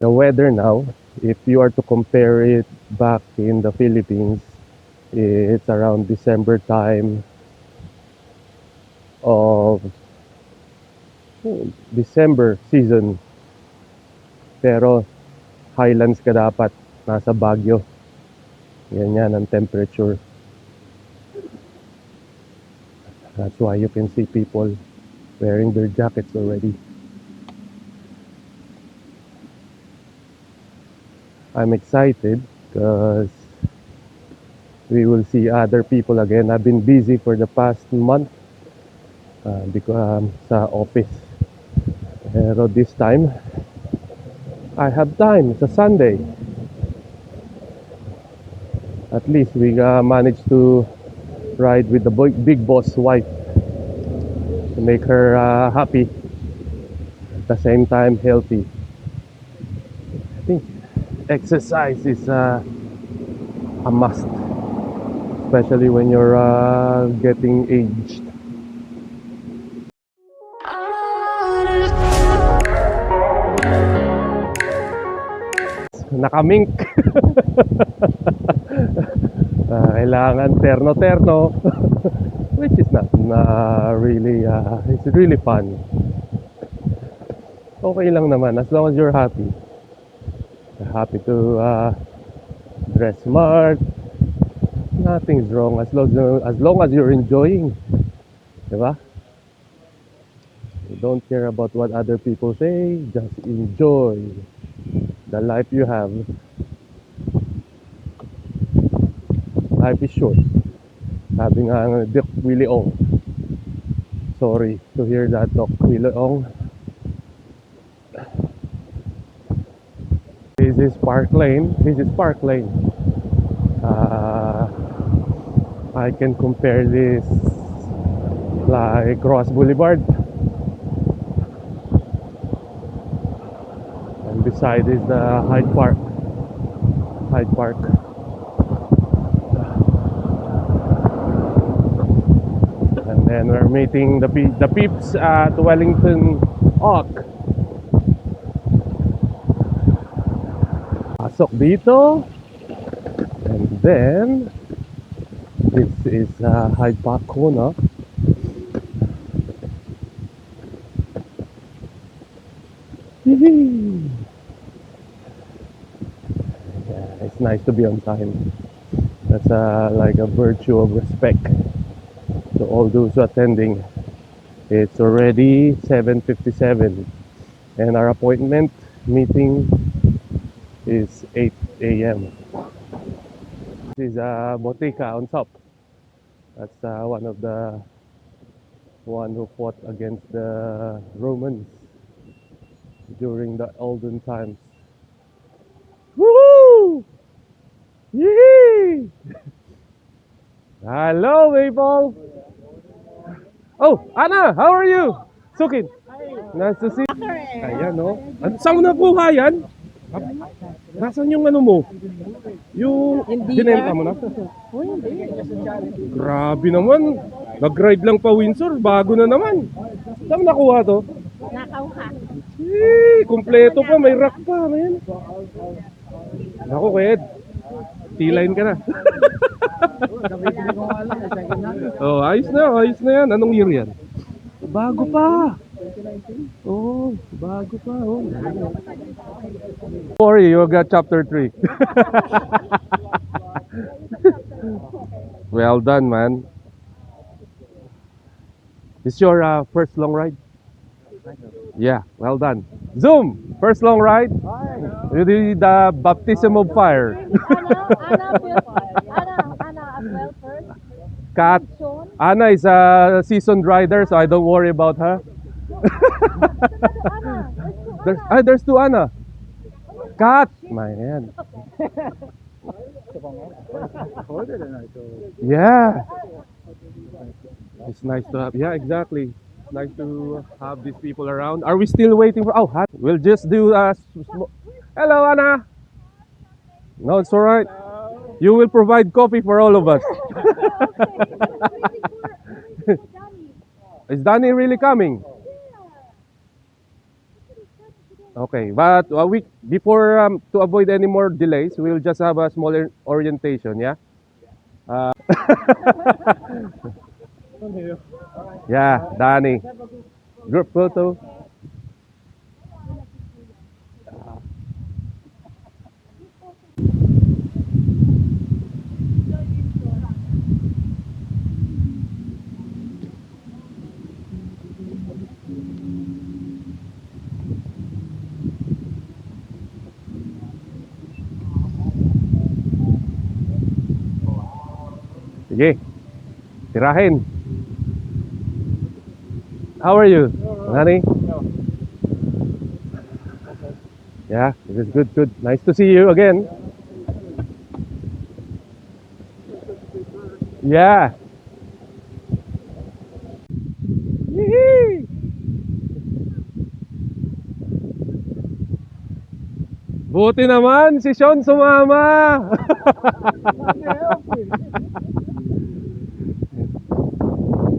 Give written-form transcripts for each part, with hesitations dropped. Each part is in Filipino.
The weather now, if you are to compare it back in the Philippines, it's around December time of December season. Pero highlands ka dapat, nasa Baguio. Yan ang temperature. That's why you can see people wearing their jackets already. I'm excited because we will see other people again. I've been busy for the past month because sa office. Pero this time, I have time. It's a Sunday. At least we managed to ride with the big boss wife to make her happy. At the same time, healthy. I think exercise is a must, especially when you're getting aged. Nakamink. Kailangan terno-terno. Which is not really, it's really fun. Okay lang naman, as long as you're happy. You're happy to dress smart. Nothing's wrong as long as you're enjoying. Diba? You don't care about what other people say, just enjoy the life you have. Life is short. Sabi nga ng Doc Willie Ong. Sorry to hear that, Doc Willie Ong. This is Park Lane. I can compare this like Cross Boulevard. And beside is the Hyde Park. And then we're meeting the peeps at Wellington Oak. Pasok dito. And then this is Hyde Park Corner. Yeah, it's nice to be on time. That's like a virtue of respect to all those attending. It's already 7:57 and our appointment meeting is 8 a.m. This is Botica on top. That's one who fought against the Romans during the olden times. Woohoo! Yee! Hello, people! Oh, Anna, how are you? Sukin, nice to see you. Ayan, no? Saan mo nakuha yan? Nasaan yung ano mo? Yung binenta mo na? Grabe naman. Nag-ride lang pa Windsor, bago na naman. Saan mo nakuha to? Nakauha. Kompleto pa, may rack pa. Man. Naku, Ked. T-line ka na. Oh, ayos na yan. Anong year yan? Bago pa. Oh, bago pa. Oh. Sorry, you got chapter 3. Well done, man. This your first long ride? Yeah, well done. Zoom, first long ride? You did the baptism of fire. Anna as well first. Kat, Sean. Anna is a seasoned rider, so I don't worry about her. Anna, There's two Anna. Kat, man. Yeah. It's nice to have. Yeah, exactly. It's nice to have these people around. Are we still waiting for? Oh, we'll just do. Hello, Anna. No, it's all right. You will provide coffee for all of us. Is Danny really coming? Okay, but we before to avoid any more delays, we'll just have a smaller orientation, yeah? Uh, yeah, Danny. Group photo. Sige, tirahin. How are you, Danny? Yeah, it is good, good. Nice to see you again. Yeah. Yee! Buti naman si Sean sumama.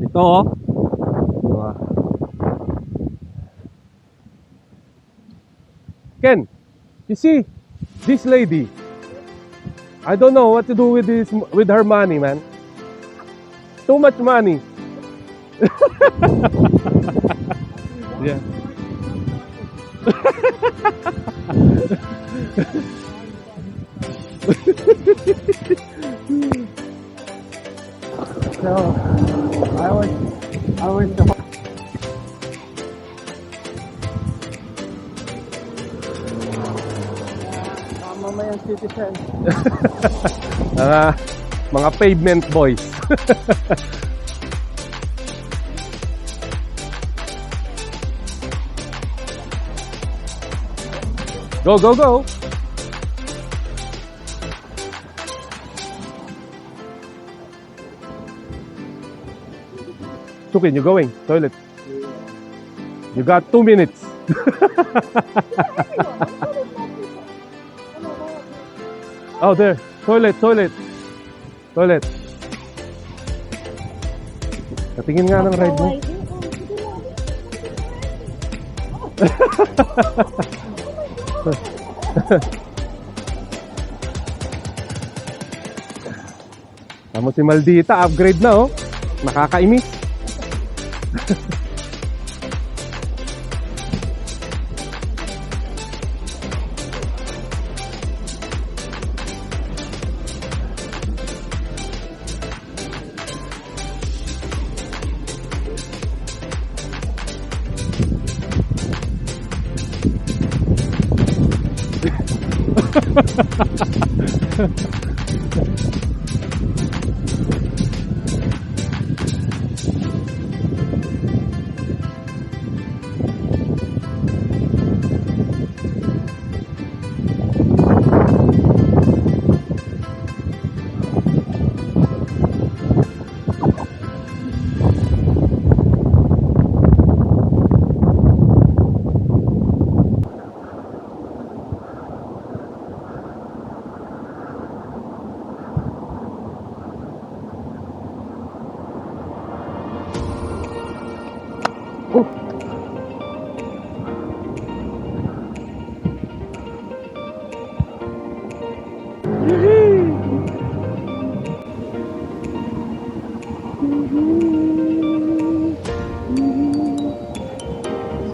Ito oh. Diba? Ken, you see this lady? I don't know what to do with this with her money, man. Too much money. Yeah. So I was the mamamayang citizen. Mga pavement boys. Go, go, go. Sukin, you going? Toilet. You got 2 minutes. Oh, there. Toilet, toilet. Toilet. Katingin nga ng ride mo. Tamo si Maldita, upgrade na oh. Nakakainis.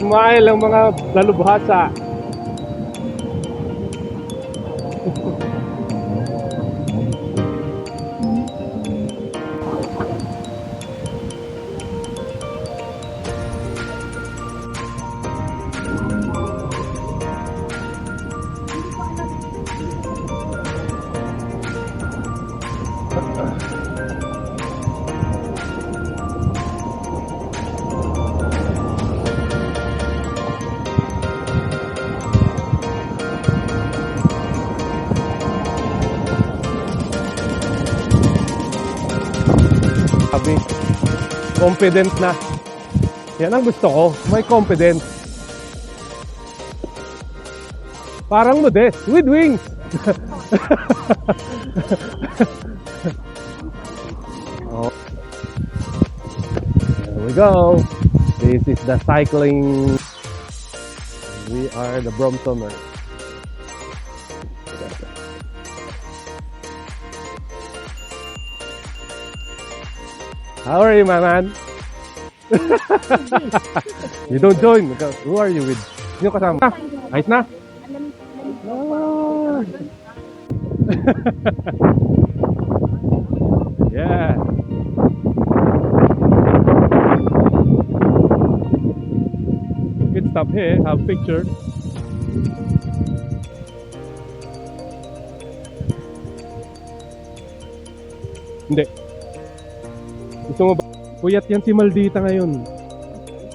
Smile ang mga dalubhasa. Sabi, confident na. Yan ang gusto ko, may confidence. Parang Modest, with wings. Oh. There we go. This is the cycling. We are the Bromsomers. How are you, my man? You don't join. Who are you with? Sino kasama? Ayos na? Ah. Yeah. You can stop here, have pictures. Hindi. Gusto mo ba? Puyat yan si Maldita ngayon.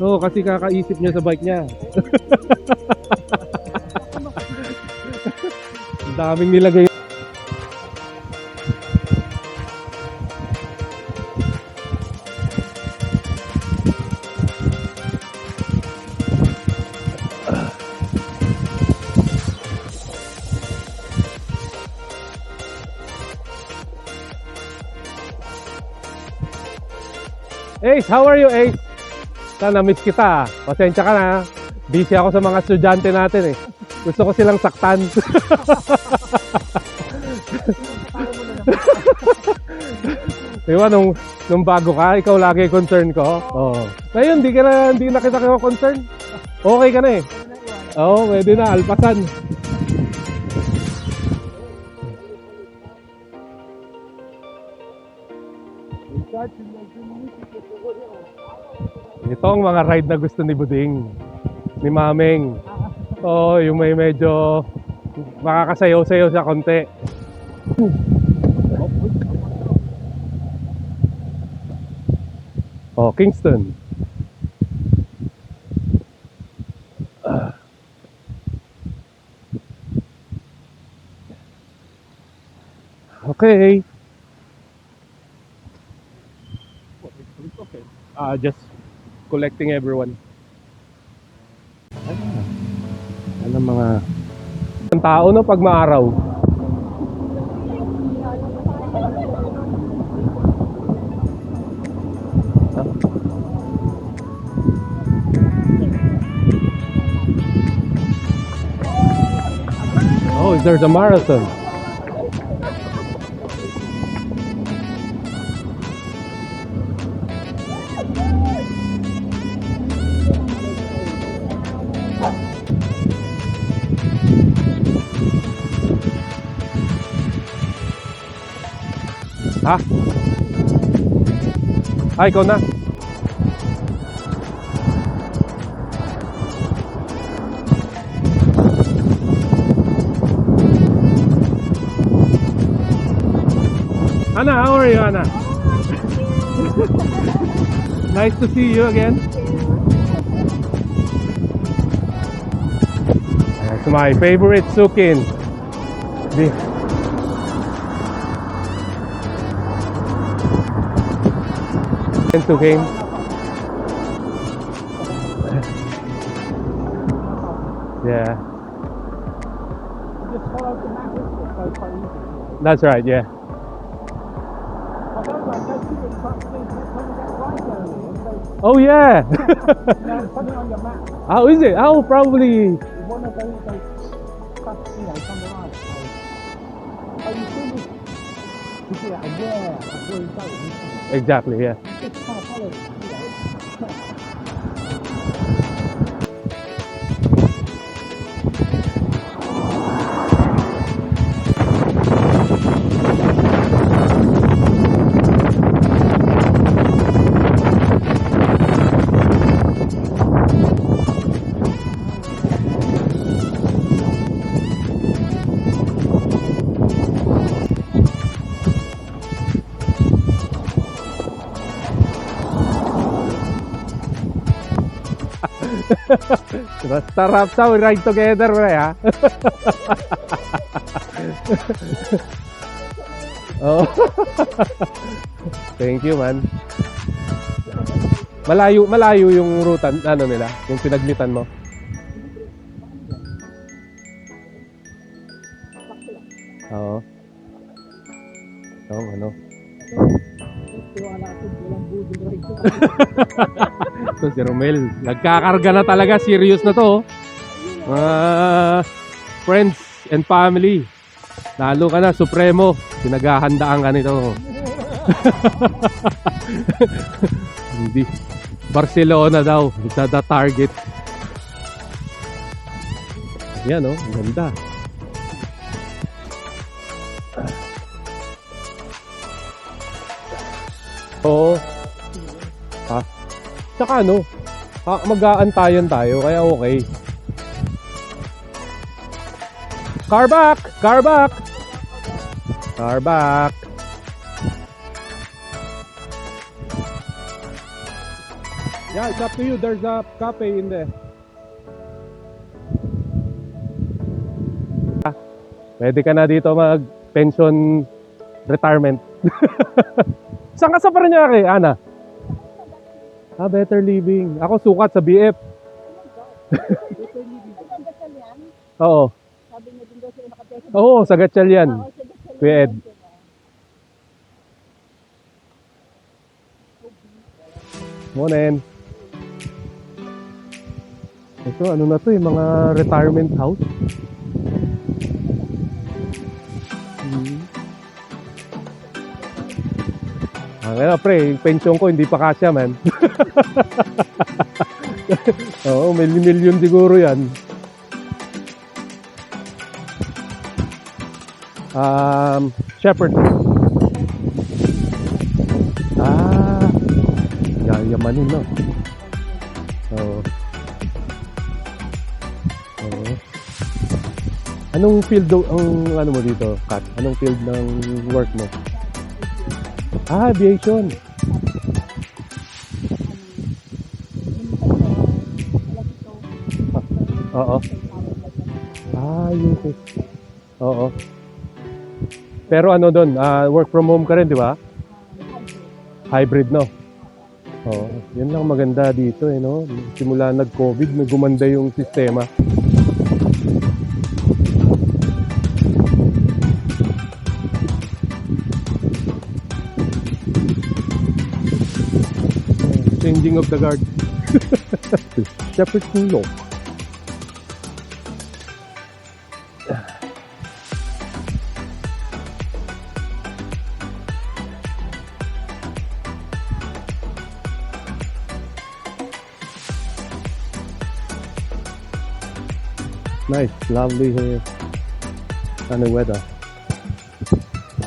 Oo, kasi kakaisip niya sa bike niya. Ang daming nilagay. Ace, how are you, Ace? Sana miss kita. Pasensya ka na. Busy ako sa mga estudyante natin eh. Gusto ko silang saktan. Diba, nung bago ka, ikaw lagi concern ko. Oo. Ngayon, hindi na kita concern. Okay ka na eh. Oo, pwede na. Alpasan. Ito ang mga ride na gusto ni Buding, ni Mameng. Oo, yung may medyo makakasayaw-sayaw siya konti. Oh, Kingston. Okay. Just collecting everyone. Ano mga ang tao no pag maaraw? Oh, there's a marathon. Ha? Ay, ikaw na. Anna, how are you, Anna? Nice to see you again. That's my favorite Sukin. To game. Yeah. Just follow the map, it's so quite easy. That's right, yeah. Oh yeah. Something on your map. How is it? Oh, probably. One of those cuts, something like that. So you see this, you see that aware of where you're going. Exactly, yeah. Just kind of follow it, Basta Rapsa, we ride together, pre, ha? Oh. Thank you, man. Malayo yung rutan, ano nila, yung pinagmitan mo. Oo. Oo, ano. So si Romel, nagkakarga na talaga, serious na to. Mga friends and family. Lalo ka na, Supremo. Pinaghahandaan ka nito. Hindi. Barcelona daw. Isa the target. Yan oh, ganda. Oo. Tsaka ano, mag-aantayan tayo, kaya okay. Car back! Car back! Car back! Yeah, it's up to you. There's a cafe in there. Pwede ka na dito mag-pension retirement. Saan ka sa Parañaque, Ana? Better living. Ako sukat sa BF. Oo. Sabi niya din daw sila nakatesa. Oo, sa Gatchalian. Kuya Ed. Morning. Ito, ano na to, yung mga retirement house. Kaya pre, yung pension ko hindi pa kasya man. Oo, milyon siguro yan. Shepherd. Yayamanin no. Oo. Anong field ang ano mo dito, Kat? Anong field ng work mo? Aviation. Oo. Yes. Oo. Pero ano doon, work from home ka rin, di ba? Hybrid, no? Oo. Yan lang maganda dito, eh, no? Simula nag-COVID, gumanda yung sistema. Changing of the guard. Shepherd Kulo. Nice, lovely kind of weather,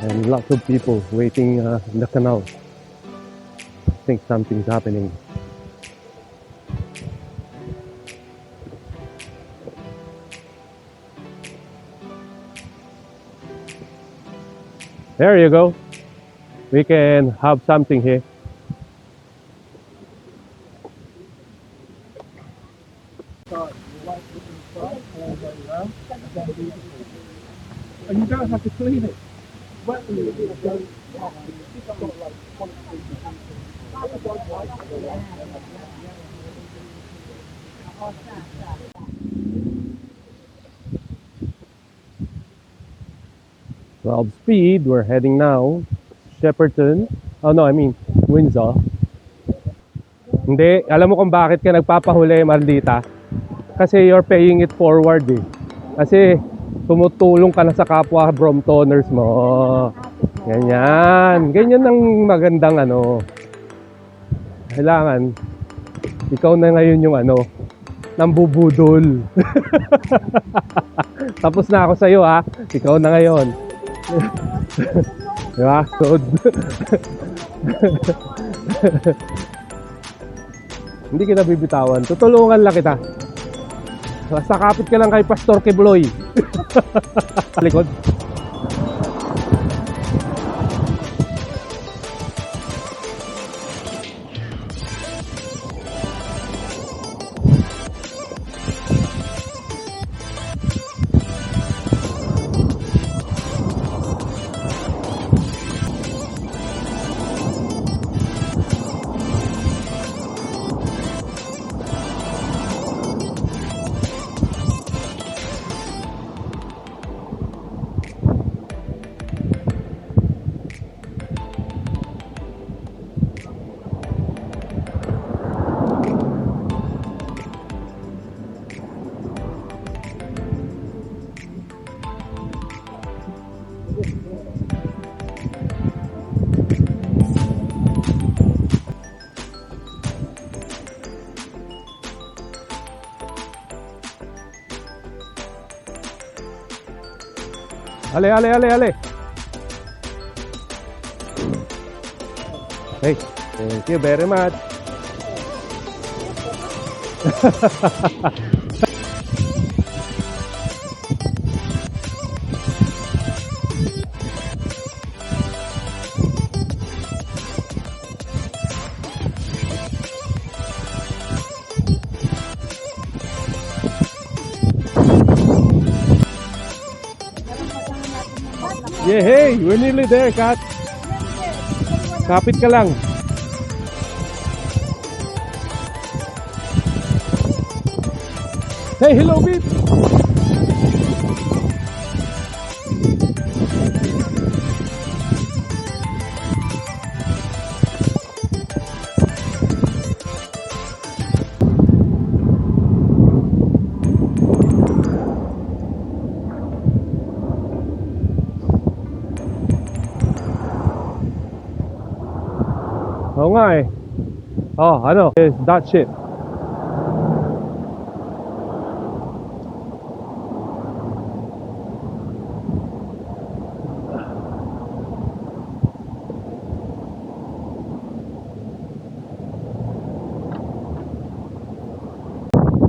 and lots of people waiting in the canal. I think something's happening. There you go. We can have something here. And you don't have to clean it. Well, speed, we're heading now. Shepperton. Oh no, I mean Windsor. Hindi, alam mo kung bakit ka nagpapahuli, Mardita? Kasi you're paying it forward eh. Kasi tumutulong ka na sa kapwa Bromptoners mo. Ganyan. Ganyan ang magandang ano. Kailangan, ikaw na ngayon yung ano, nambubudol. Tapos na ako sa'yo ha. Ikaw na ngayon. Diba? So, hindi kita bibitawan. Tutulungan lang kita. Basta kapit ka lang kay Pastor Kibloy. Likod. Ale, ale, ale, ale. Hey, thank you very much. Yeah, hey, we're nearly there, Kat. Kapit ka lang. Hey, hello, Beep. Oo nga eh. Oh, ano? Is that shit.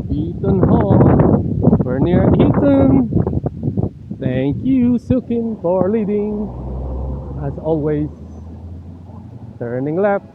Eaton Hall. We're near Eaton. Thank you, Sukin, for leading. As always, turning left.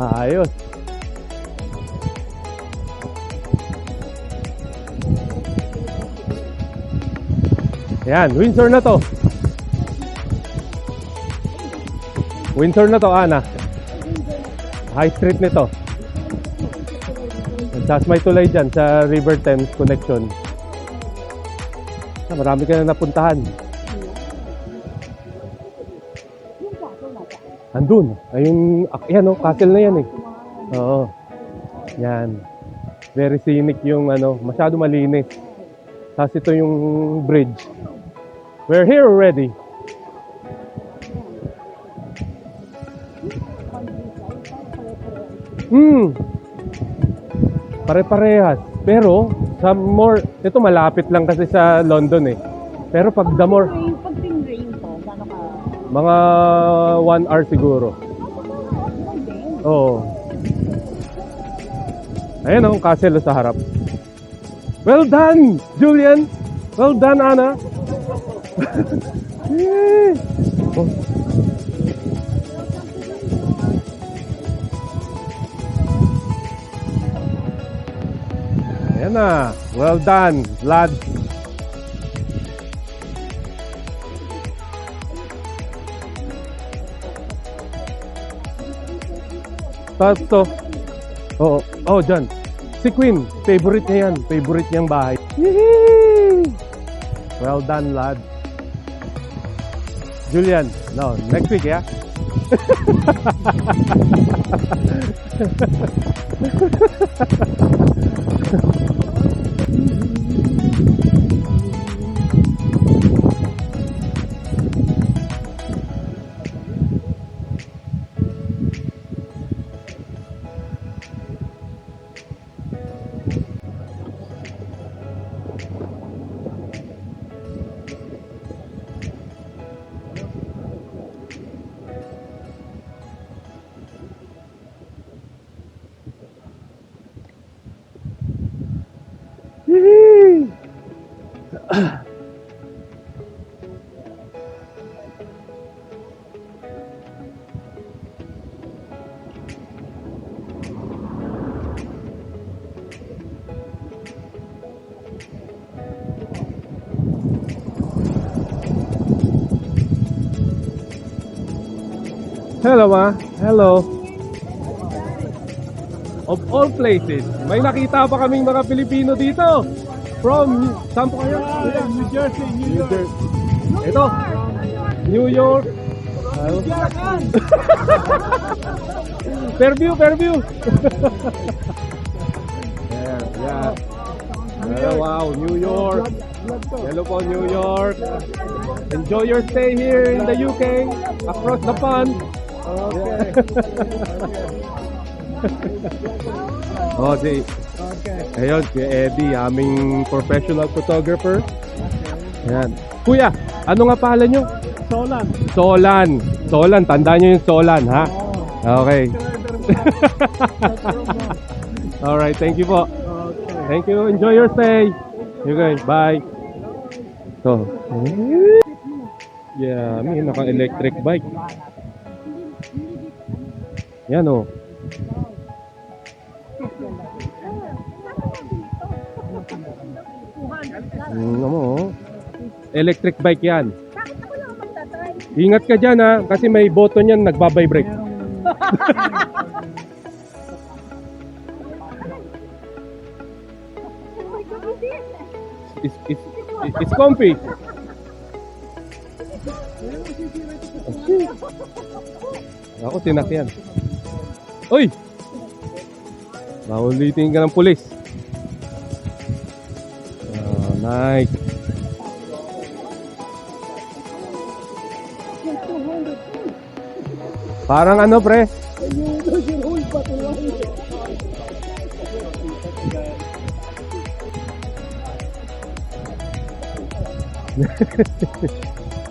Ayos. Yan, Windsor na to. Windsor na to, Ana. High street nito. Tapos may tulay dyan sa River Thames connection. Marami ka na napuntahan. Andun. Ayun, yan o, castle na yan eh. Oo. Yan. Very scenic yung ano, masyado malinis. Tapos ito yung bridge. We're here already. Pare-parehas. Pero, sa more, ito malapit lang kasi sa London eh. Pero pag the more, Pag rain po, gano'n ka? mga 1 hour siguro. Oo. Ayan ang castle sa harap. Well done, Julian. Well done, Ana. Yay! Oh. Ayan na. Well done, lad. Tapos to. Oo. Oh, dyan. Si Queen, favorite niya yan. Favorite niyang bahay. Yee! Well done, lad. Julian, no, next week, yeah? Yee! Hello, ma. Hello. Of all places, may nakita pa kaming mga Pilipino dito. From, saan po kayo? New Jersey, New York. Ito, New York. Fairview, Fairview. Yeah. Wow, New York. Hello po, New York. Enjoy your stay here in the UK, across the pond. Okay. Oh, di. Okay. Ayun, si Eddie, aming professional photographer. Ayan. Kuya, ano nga pangalan nyo? Solan. Solan. Solan, tandaan nyo yung Solan, ha? Okay. Alright, thank you po. Okay. Thank you. Enjoy your stay. You guys, bye. So, yeah, may naka-electric bike. Yan oh. Ano mo, oh. Electric bike yan. Bakit ako lang magtatry? Ingat ka dyan ha, kasi may button yan nagbabibrate. It's comfy. Ako tinakyan. Uy! Maulitin ka ng pulis. Oh, nice. Parang ano pre?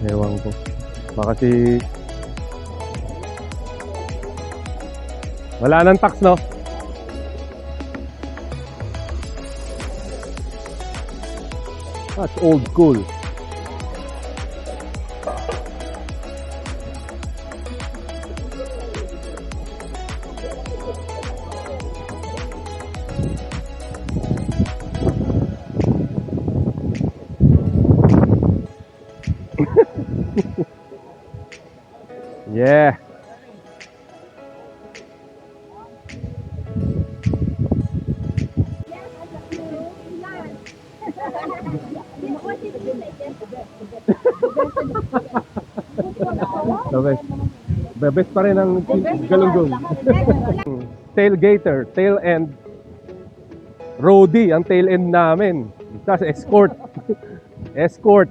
Ewan ko. Baka si... Wala nang tax, no? That's old school. Yeah. Okay. The best pa rin ang galunggong. Tailgater, tail end. Roadie ang tail end namin. Tapos escort. Escort.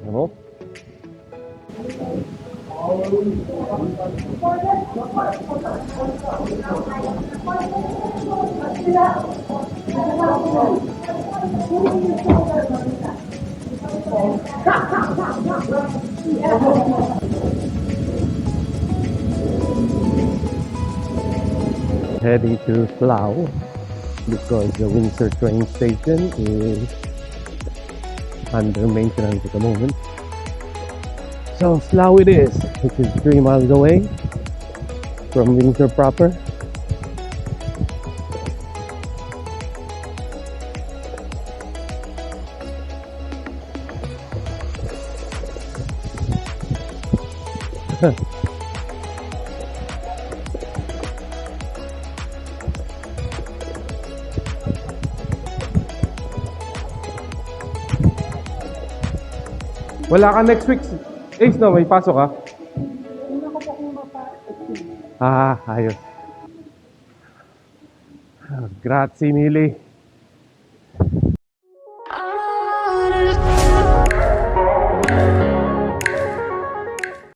Ano? Heading to Slough because the Windsor train station is under maintenance at the moment. So Slough it is, which is 3 miles away from Windsor proper. Wala ka next week. Ace, no? May pasok ka? Ah, ayos. Grazie mille.